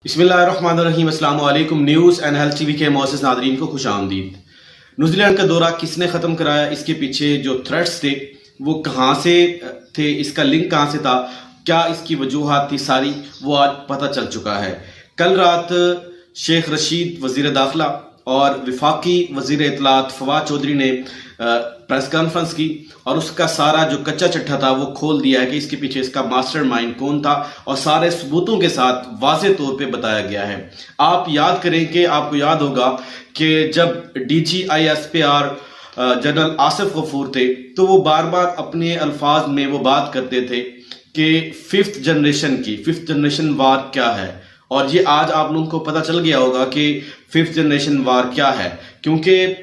بسم اللہ الرحمن الرحیم۔ السلام علیکم۔ News and health T V کے معزز ناظرین کو خوش آمدید۔ نیوزی لینڈ کا دورہ کس نے ختم کرایا، اس کے پیچھے جو تھریٹس تھے وہ کہاں سے تھے، اس کا لنک کہاں سے تھا، کیا اس کی وجوہات تھی، ساری وہ آج پتہ چل چکا ہے۔ کل رات شیخ رشید وزیر داخلہ اور وفاقی وزیر اطلاعات فواد چودھری نے پریس کانفرنس کی اور اس کا سارا جو کچا چٹھا تھا وہ کھول دیا ہے کہ اس کے پیچھے اس کا ماسٹر مائنڈ کون تھا، اور سارے ثبوتوں کے ساتھ واضح طور پہ بتایا گیا ہے۔ آپ یاد کریں کہ آپ کو یاد ہوگا کہ جب D G I S P R general Asif Ghafoor تھے تو وہ بار بار اپنے الفاظ میں وہ بات کرتے تھے کہ ففتھ جنریشن وار کیا ہے، اور یہ آج آپ لوگوں کو پتہ چل گیا ہوگا کہ ففتھ جنریشن وار کیا ہے، کیونکہ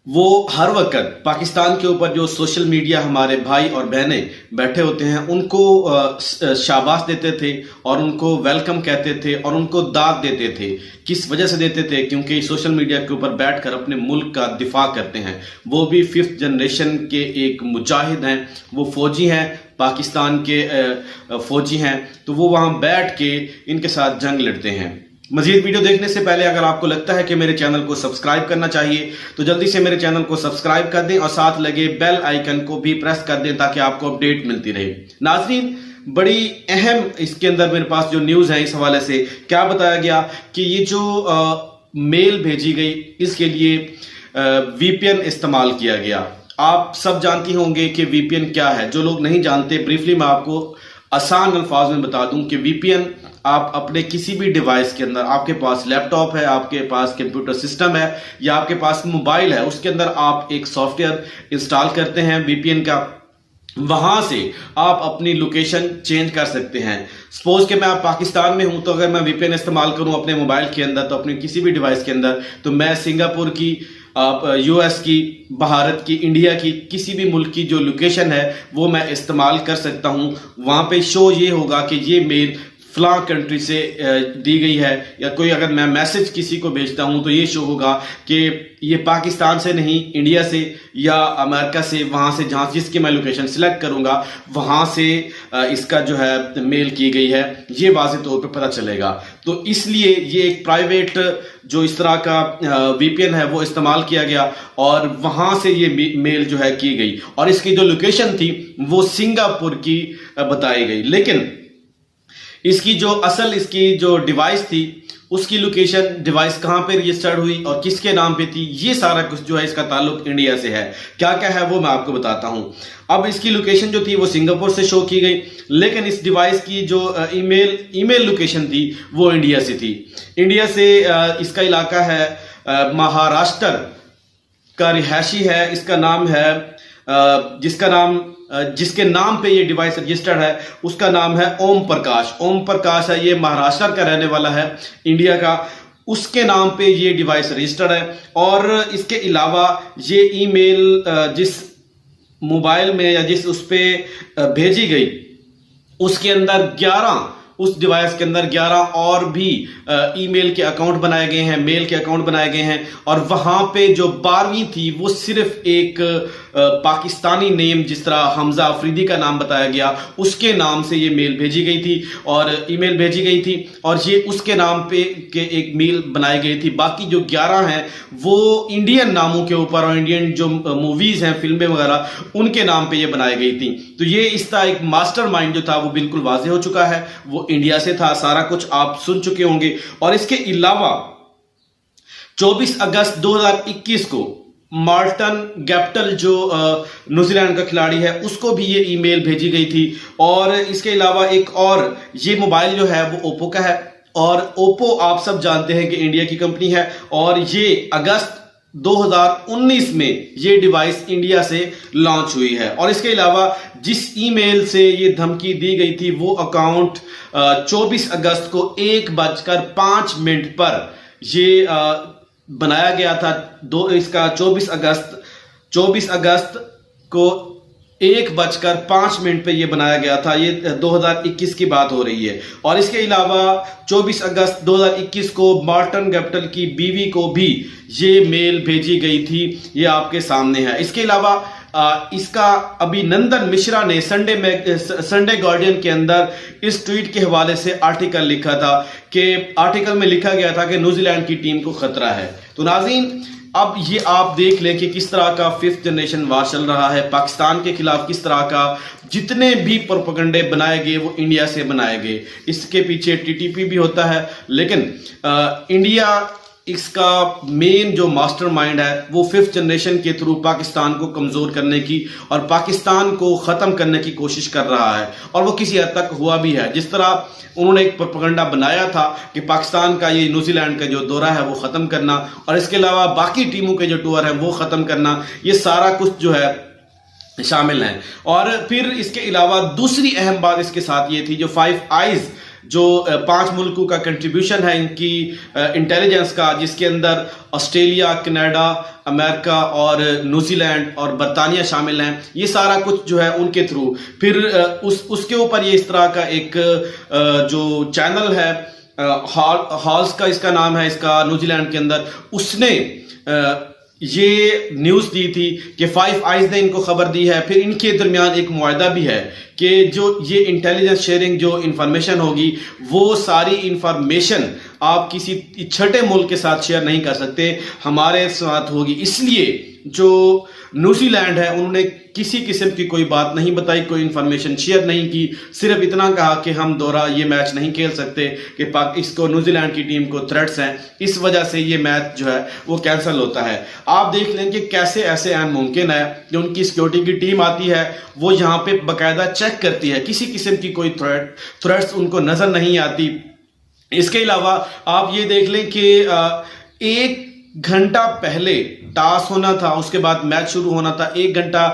وہ ہر وقت پاکستان کے اوپر جو سوشل میڈیا ہمارے بھائی اور بہنیں بیٹھے ہوتے ہیں ان کو شاباش دیتے تھے اور ان کو ویلکم کہتے تھے اور ان کو داد دیتے تھے۔ کس وجہ سے دیتے تھے؟ کیونکہ سوشل میڈیا کے اوپر بیٹھ کر اپنے ملک کا دفاع کرتے ہیں۔ وہ بھی ففتھ جنریشن کے ایک مجاہد ہیں، وہ فوجی ہیں، پاکستان کے فوجی ہیں، تو وہ وہاں بیٹھ کے ان کے ساتھ جنگ لڑتے ہیں۔ مزید ویڈیو دیکھنے سے پہلے اگر آپ کو لگتا ہے کہ میرے چینل کو سبسکرائب کرنا چاہیے تو جلدی سے میرے چینل کو سبسکرائب کر دیں اور ساتھ لگے بیل آئیکن کو بھی پریس کر دیں تاکہ آپ کو اپڈیٹ ملتی رہے۔ ناظرین، بڑی اہم اس کے اندر میرے پاس جو نیوز ہے اس حوالے سے کیا بتایا گیا کہ یہ جو میل بھیجی گئی اس کے لیے وی پی این استعمال کیا گیا۔ آپ سب جانتی ہوں گے کہ وی پی این کیا ہے۔ جو لوگ نہیں جانتے بریفلی میں آپ کو آسان الفاظ میں بتا دوں کہ وی پی این آپ اپنے کسی بھی ڈیوائس کے اندر، آپ کے پاس لیپ ٹاپ ہے، آپ کے پاس کمپیوٹر سسٹم ہے یا آپ کے پاس موبائل ہے، اس کے اندر آپ ایک سافٹ ویئر انسٹال کرتے ہیں وی پی این کا، وہاں سے آپ اپنی لوکیشن چینج کر سکتے ہیں۔ سپوز کہ میں آپ پاکستان میں ہوں تو اگر میں وی پی این استعمال کروں اپنے موبائل کے اندر تو اپنی کسی بھی ڈیوائس کے اندر، تو میں سنگاپور کی، یو ایس کی، بھارت کی، انڈیا کی، کسی بھی ملک کی جو لوکیشن ہے وہ میں استعمال کر سکتا ہوں۔ وہاں پہ شو یہ ہوگا کہ یہ میل فلاں کنٹری سے دی گئی ہے، یا کوئی اگر میں میسج کسی کو بھیجتا ہوں تو یہ شو ہوگا کہ یہ پاکستان سے نہیں، انڈیا سے یا امریکہ سے، وہاں سے جہاں جس کی میں لوکیشن سلیکٹ کروں گا وہاں سے اس کا جو ہے میل کی گئی ہے، یہ واضح طور پہ پتہ چلے گا۔ تو اس لیے یہ ایک پرائیویٹ جو اس طرح کا وی پی این ہے وہ استعمال کیا گیا اور وہاں سے یہ میل جو ہے کی گئی، اور اس کی جو لوکیشن تھی وہ سنگاپور کی بتائی گئی، لیکن اس کی جو ڈیوائس تھی اس کی لوکیشن، ڈیوائس کہاں پہ رجسٹرڈ ہوئی اور کس کے نام پہ تھی، یہ سارا کچھ جو ہے اس کا تعلق انڈیا سے ہے۔ کیا کیا ہے وہ میں آپ کو بتاتا ہوں۔ اب اس کی لوکیشن جو تھی وہ سنگاپور سے شو کی گئی، لیکن اس ڈیوائس کی جو ای میل لوکیشن تھی وہ انڈیا سے تھی۔ انڈیا سے اس کا علاقہ ہے مہاراشٹر کا رہائشی ہے، اس کا نام ہے جس کے نام پہ یہ ڈیوائس رجسٹرڈ ہے اس کا نام ہے اوم پرکاش ہے۔ یہ مہاراشٹر کا رہنے والا ہے، انڈیا کا، اس کے نام پہ یہ ڈیوائس رجسٹرڈ ہے۔ اور اس کے علاوہ یہ ای میل جس موبائل میں یا جس اس پہ بھیجی گئی اس کے اندر اس ڈیوائس کے اندر 11 اور بھی ای میل کے اکاؤنٹ بنائے گئے ہیں، میل کے اکاؤنٹ بنائے گئے ہیں، اور وہاں پہ جو 12ویں تھی وہ صرف ایک پاکستانی نیم، جس طرح حمزہ افریدی کا نام بتایا گیا، اس کے نام سے یہ میل بھیجی گئی تھی اور ای میل بھیجی گئی تھی، اور یہ اس کے نام پہ کہ ایک میل بنائی گئی تھی۔ باقی جو 11 ہیں وہ انڈین ناموں کے اوپر اور انڈین جو موویز ہیں، فلمیں وغیرہ، ان کے نام پہ یہ بنائی گئی تھی۔ تو یہ اس کا ایک ماسٹر مائنڈ جو تھا وہ بالکل واضح ہو چکا ہے، وہ انڈیا سے تھا، سارا کچھ آپ سن چکے ہوں گے۔ اور اس کے علاوہ 24 اگست 2021 کو مارٹن گیپٹل جو نیوزی لینڈ کا کھلاڑی ہے اس کو بھی یہ ای میل بھیجی گئی تھی۔ اور اس کے علاوہ ایک اور، یہ موبائل جو ہے وہ اوپو کا ہے، اور اوپو آپ سب جانتے ہیں کہ انڈیا کی کمپنی ہے، اور یہ اگست 2019 میں یہ ڈیوائس انڈیا سے لانچ ہوئی ہے۔ اور اس کے علاوہ جس ای میل سے یہ دھمکی دی گئی تھی وہ اکاؤنٹ 24 اگست کو 1:05 پر یہ بنایا گیا تھا۔ اس کا 24 اگست کو 1:05 پہ یہ بنایا گیا تھا۔ یہ 2021 کی بات ہو رہی ہے۔ اور اس کے علاوہ 24 اگست 2021 کو مارٹن گیپٹل کی بیوی کو بھی یہ میل بھیجی گئی تھی، یہ آپ کے سامنے ہے۔ اس کے علاوہ اس کا ابھینندن مشرا نے سنڈے گارڈین کے اندر اس ٹویٹ کے حوالے سے آرٹیکل لکھا تھا کہ آرٹیکل میں لکھا گیا تھا کہ نیوزی لینڈ کی ٹیم کو خطرہ ہے. تو ناظرین اب یہ آپ دیکھ لیں کہ کس طرح کا 5th جنریشن وار چل رہا ہے پاکستان کے خلاف. کس طرح کا جتنے بھی پروپیگنڈے بنائے گئے وہ انڈیا سے بنائے گئے. اس کے پیچھے TTP بھی ہوتا ہے, لیکن انڈیا اس کا مین جو ماسٹر مائنڈ ہے وہ 5th جنریشن کے تھرو پاکستان کو کمزور کرنے کی اور پاکستان کو ختم کرنے کی کوشش کر رہا ہے, اور وہ کسی حد تک ہوا بھی ہے. جس طرح انہوں نے ایک پروپیگنڈا بنایا تھا کہ پاکستان کا یہ نیوزی لینڈ کا جو دورہ ہے وہ ختم کرنا, اور اس کے علاوہ باقی ٹیموں کے جو ٹور ہیں وہ ختم کرنا, یہ سارا کچھ جو ہے شامل ہیں. اور پھر اس کے علاوہ دوسری اہم بات اس کے ساتھ یہ تھی, جو 5 آئیز جو 5 ملکوں کا کنٹریبیوشن ہے ان کی انٹیلیجنس کا, جس کے اندر آسٹریلیا, کینیڈا, امریکہ اور نیوزی لینڈ اور برطانیہ شامل ہیں. یہ سارا کچھ جو ہے ان کے تھرو پھر اس کے اوپر یہ اس طرح کا ایک جو چینل ہے ہالز کا اس کا نام ہے, اس کا نیوزی لینڈ کے اندر, اس نے یہ نیوز دی تھی کہ 5 آئیز نے ان کو خبر دی ہے. پھر ان کے درمیان ایک معاہدہ بھی ہے کہ جو یہ انٹیلیجنس شیئرنگ جو انفارمیشن ہوگی وہ ساری انفارمیشن آپ کسی چھٹے ملک کے ساتھ شیئر نہیں کر سکتے, ہمارے ساتھ ہوگی. اس لیے جو نیوزی لینڈ ہے انہوں نے کسی قسم کی کوئی بات نہیں بتائی, کوئی انفارمیشن شیئر نہیں کی, صرف اتنا کہا کہ ہم دورہ یہ میچ نہیں کھیل سکتے کہ اس کو نیوزی لینڈ کی ٹیم کو تھریٹس ہیں, اس وجہ سے یہ میچ جو ہے وہ کینسل ہوتا ہے. آپ دیکھ لیں کہ کیسے ایسے عین ممکن ہے کہ ان کی سیکیورٹی کی ٹیم آتی ہے, وہ یہاں پہ باقاعدہ چیک کرتی ہے, کسی قسم کی کوئی تھریٹس ان کو نظر نہیں آتی. اس کے علاوہ آپ یہ دیکھ لیں کہ 1 گھنٹہ پہلے ٹاس ہونا تھا, اس کے بعد میچ شروع ہونا تھا, 1 گھنٹہ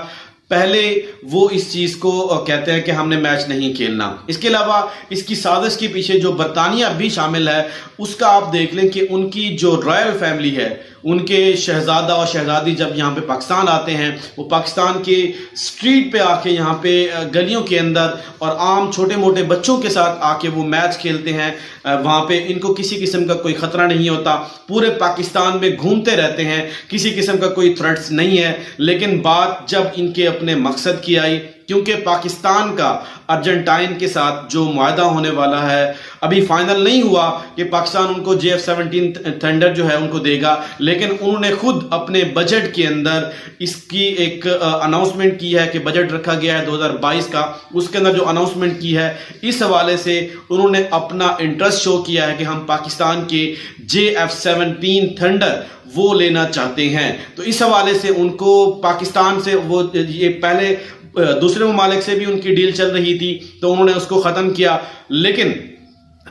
پہلے وہ اس چیز کو کہتے ہیں کہ ہم نے میچ نہیں کھیلنا. اس کے علاوہ اس کی سازش کے پیچھے جو برطانیہ بھی شامل ہے اس کا آپ دیکھ لیں کہ ان کی جو رائل فیملی ہے, ان کے شہزادہ اور شہزادی جب یہاں پہ پاکستان آتے ہیں وہ پاکستان کے سٹریٹ پہ آ کے یہاں پہ گلیوں کے اندر اور عام چھوٹے موٹے بچوں کے ساتھ آ کے وہ میچ کھیلتے ہیں. وہاں پہ ان کو کسی قسم کا کوئی خطرہ نہیں ہوتا, پورے پاکستان میں گھومتے رہتے ہیں, کسی قسم کا کوئی تھریٹس نہیں ہے. لیکن بات جب ان کے اپنے مقصد کی آئی, کیونکہ پاکستان کا ارجنٹائن کے ساتھ جو معاہدہ ہونے والا ہے ابھی فائنل نہیں ہوا کہ پاکستان ان کو JF-17 تھنڈر جو ہے ان کو دے گا, لیکن انہوں نے خود اپنے بجٹ کے اندر اس کی ایک اناؤنسمنٹ کی ہے کہ بجٹ رکھا گیا ہے 2022 کا, اس کے اندر جو اناؤنسمنٹ کی ہے اس حوالے سے انہوں نے اپنا انٹرسٹ شو کیا ہے کہ ہم پاکستان کے JF-17 تھنڈر وہ لینا چاہتے ہیں. تو اس حوالے سے ان کو پاکستان سے وہ یہ پہلے دوسرے ممالک سے بھی ان کی ڈیل چل رہی تھی تو انہوں نے اس کو ختم کیا, لیکن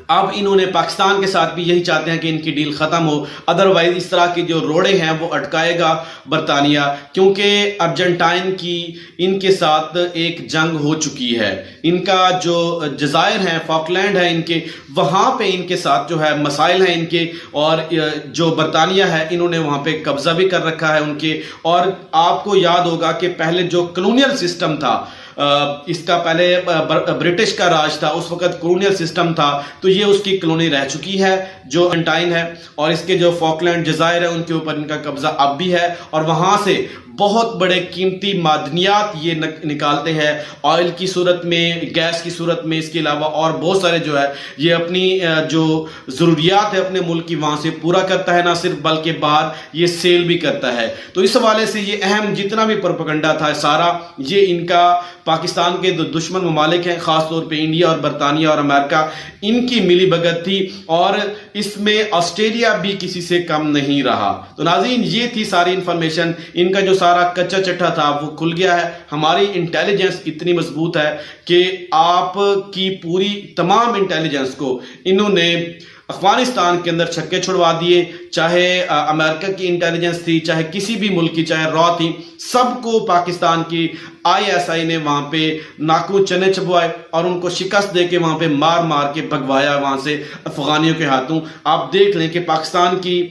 اب انہوں نے پاکستان کے ساتھ بھی یہی چاہتے ہیں کہ ان کی ڈیل ختم ہو, ادروائز اس طرح کے جو روڑے ہیں وہ اٹکائے گا برطانیہ, کیونکہ ارجنٹائن کی ان کے ساتھ ایک جنگ ہو چکی ہے. ان کا جو جزائر ہیں, فاکلینڈ ہے ان کے, وہاں پہ ان کے ساتھ جو ہے مسائل ہیں ان کے, اور جو برطانیہ ہے انہوں نے وہاں پہ قبضہ بھی کر رکھا ہے ان کے. اور آپ کو یاد ہوگا کہ پہلے جو کلونیل سسٹم تھا, اس کا پہلے برٹش کا راج تھا, اس وقت کلونیل سسٹم تھا, تو یہ اس کی کلونی رہ چکی ہے جو ارجنٹائن ہے, اور اس کے جو فاکلینڈ جزائر ہیں ان کے اوپر ان کا قبضہ اب بھی ہے, اور وہاں سے بہت بڑے قیمتی معدنیات یہ نکالتے ہیں, آئل کی صورت میں, گیس کی صورت میں, اس کے علاوہ اور بہت سارے جو ہے یہ اپنی جو ضروریات ہے اپنے ملک کی وہاں سے پورا کرتا ہے, نہ صرف بلکہ باہر یہ سیل بھی کرتا ہے. تو اس حوالے سے یہ اہم جتنا بھی پروپیگنڈا تھا سارا یہ ان کا پاکستان کے دشمن ممالک ہیں, خاص طور پہ انڈیا اور برطانیہ اور امریکہ, ان کی ملی بھگت تھی, اور اس میں آسٹریلیا بھی کسی سے کم نہیں رہا. تو ناظرین یہ تھی ساری انفارمیشن, ان کا جو سارا کچا چٹھا تھا وہ کھل گیا ہے. ہماری انٹیلیجنس اتنی مضبوط ہے کہ آپ کی پوری تمام انٹیلیجنس کو انہوں نے افغانستان کے اندر چھکے چھڑوا دیے, چاہے امریکہ کی انٹیلیجنس تھی, چاہے کسی بھی ملک کی, چاہے را تھی, سب کو پاکستان کی ISI نے وہاں پہ ناکو چنے چبوائے اور ان کو شکست دے کے وہاں پہ مار مار کے بھگوایا وہاں سے افغانیوں کے ہاتھوں. آپ دیکھ لیں کہ پاکستان کی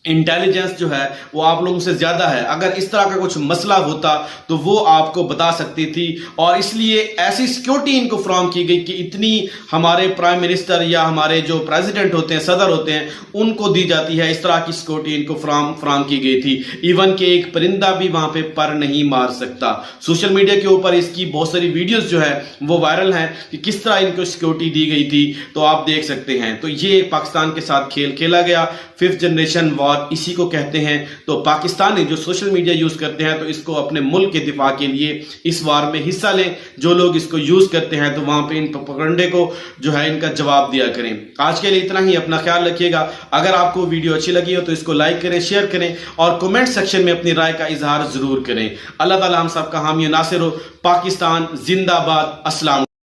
انٹیلیجنس جو ہے وہ آپ لوگوں سے زیادہ ہے. اگر اس طرح کا کچھ مسئلہ ہوتا تو وہ آپ کو بتا سکتی تھی, اور اس لیے ایسی سیکیورٹی ان کو فراہم کی گئی کہ اتنی ہمارے پرائم منسٹر یا ہمارے جو پریزیڈنٹ ہوتے ہیں, صدر ہوتے ہیں, ان کو دی جاتی ہے. اس طرح کی سیکیورٹی ان کو فراہم کی گئی تھی. ایون کہ ایک پرندہ بھی وہاں پہ پر نہیں مار سکتا. سوشل میڈیا کے اوپر اس کی بہت ساری ویڈیوز جو ہے وہ وائرل ہیں کہ کس طرح ان کو سیکیورٹی دی گئی تھی, تو آپ دیکھ سکتے ہیں. تو یہ پاکستان کے ساتھ کھیل کھیلا گیا. 5th جنریشن وار اسی کو کہتے ہیں. تو پاکستانی جو سوشل میڈیا یوز کرتے ہیں تو اس کو اپنے ملک کے دفاع کے لیے اس وار میں حصہ لیں. جو لوگ اس کو یوز کرتے ہیں تو وہاں پہ ان پروپیگنڈے کو جو ہے ان کا جواب دیا کریں. آج کے لیے اتنا ہی. اپنا خیال رکھیے گا. اگر آپ کو ویڈیو اچھی لگی ہو تو اس کو لائک کریں, شیئر کریں, اور کمنٹ سیکشن میں اپنی رائے کا اظہار ضرور کریں. اللہ تعالی ہم سب کا حامی و ناصر ہو. پاکستان زندہ باد. السلام.